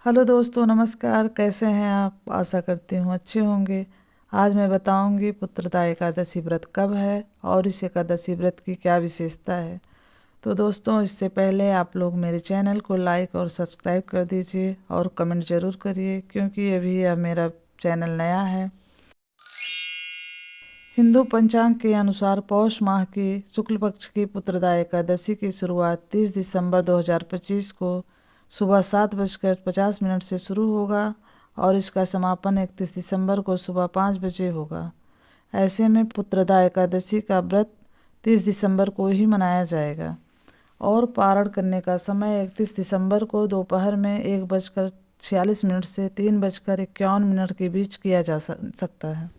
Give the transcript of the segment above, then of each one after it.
Hello दोस्तों, नमस्कार। कैसे हैं आप? आशा करती हूँ अच्छे होंगे। आज मैं बताऊंगी पुत्रदा एकादशी व्रत कब है और इस एकादशी व्रत की क्या विशेषता है। तो दोस्तों, इससे पहले आप लोग मेरे चैनल को लाइक और सब्सक्राइब कर दीजिए और कमेंट ज़रूर करिए, क्योंकि अभी यह मेरा चैनल नया है। हिंदू पंचांग के अनुसार पौष माह की शुक्ल पक्ष की पुत्रदा एकादशी की शुरुआत 30 दिसंबर 2025 को सुबह 7:50 से शुरू होगा और इसका समापन 31 दिसंबर को सुबह 5 बजे होगा। ऐसे में पुत्रदा एकादशी का व्रत 30 दिसंबर को ही मनाया जाएगा और पारण करने का समय 31 दिसंबर को दोपहर में 1:46 से 3:51 के बीच किया जा सकता है।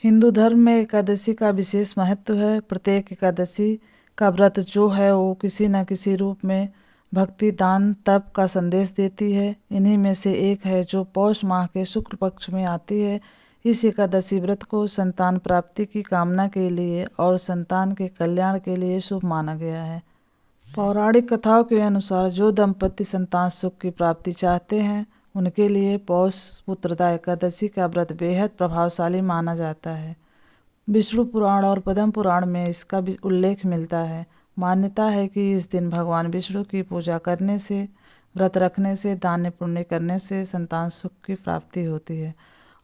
हिंदू धर्म में एकादशी का विशेष महत्व है। प्रत्येक एकादशी का व्रत जो है वो किसी न किसी रूप में भक्ति, दान, तप का संदेश देती है। इन्हीं में से एक है जो पौष माह के शुक्ल पक्ष में आती है। इस एकादशी व्रत को संतान प्राप्ति की कामना के लिए और संतान के कल्याण के लिए शुभ माना गया है। पौराणिक कथाओं के अनुसार जो दंपति संतान सुख की प्राप्ति चाहते हैं उनके लिए पौष पुत्रदा एकादशी का व्रत बेहद प्रभावशाली माना जाता है। विष्णु पुराण और पद्म पुराण में इसका भी उल्लेख मिलता है। मान्यता है कि इस दिन भगवान विष्णु की पूजा करने से, व्रत रखने से, दान पुण्य करने से संतान सुख की प्राप्ति होती है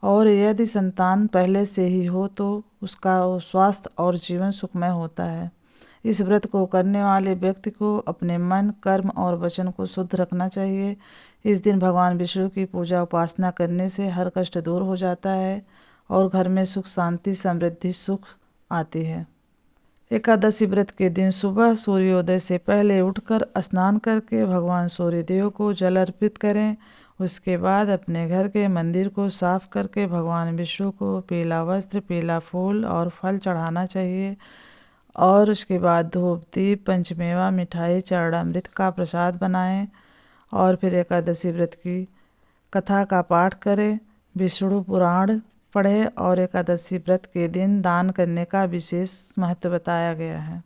और यदि संतान पहले से ही हो तो उसका स्वास्थ्य और जीवन सुखमय होता है। इस व्रत को करने वाले व्यक्ति को अपने मन, कर्म और वचन को शुद्ध रखना चाहिए। इस दिन भगवान विष्णु की पूजा उपासना करने से हर कष्ट दूर हो जाता है और घर में सुख, शांति, समृद्धि, सुख आती है। एकादशी व्रत के दिन सुबह सूर्योदय से पहले उठकर स्नान करके भगवान सूर्यदेव को जल अर्पित करें। उसके बाद अपने घर के मंदिर को साफ करके भगवान विष्णु को पीला वस्त्र, पीला फूल और फल चढ़ाना चाहिए और उसके बाद धूप, दीप, पंचमेवा, मिठाई, चरणामृत का प्रसाद बनाएं और फिर एकादशी व्रत की कथा का पाठ करें, विष्णु पुराण पढ़ें और एकादशी व्रत के दिन दान करने का विशेष महत्व बताया गया है।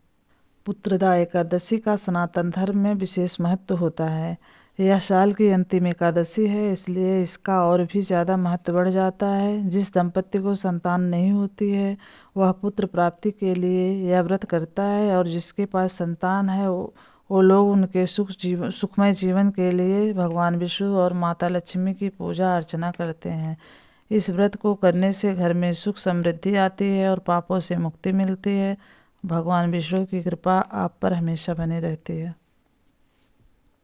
पुत्रदा एकादशी का सनातन धर्म में विशेष महत्व होता है। यह साल की अंतिम एकादशी है, इसलिए इसका और भी ज़्यादा महत्व बढ़ जाता है। जिस दंपति को संतान नहीं होती है वह पुत्र प्राप्ति के लिए यह व्रत करता है और जिसके पास संतान है वो लोग उनके सुखमय जीवन के लिए भगवान विष्णु और माता लक्ष्मी की पूजा अर्चना करते हैं। इस व्रत को करने से घर में सुख, समृद्धि आती है और पापों से मुक्ति मिलती है। भगवान विष्णु की कृपा आप पर हमेशा बनी रहती है।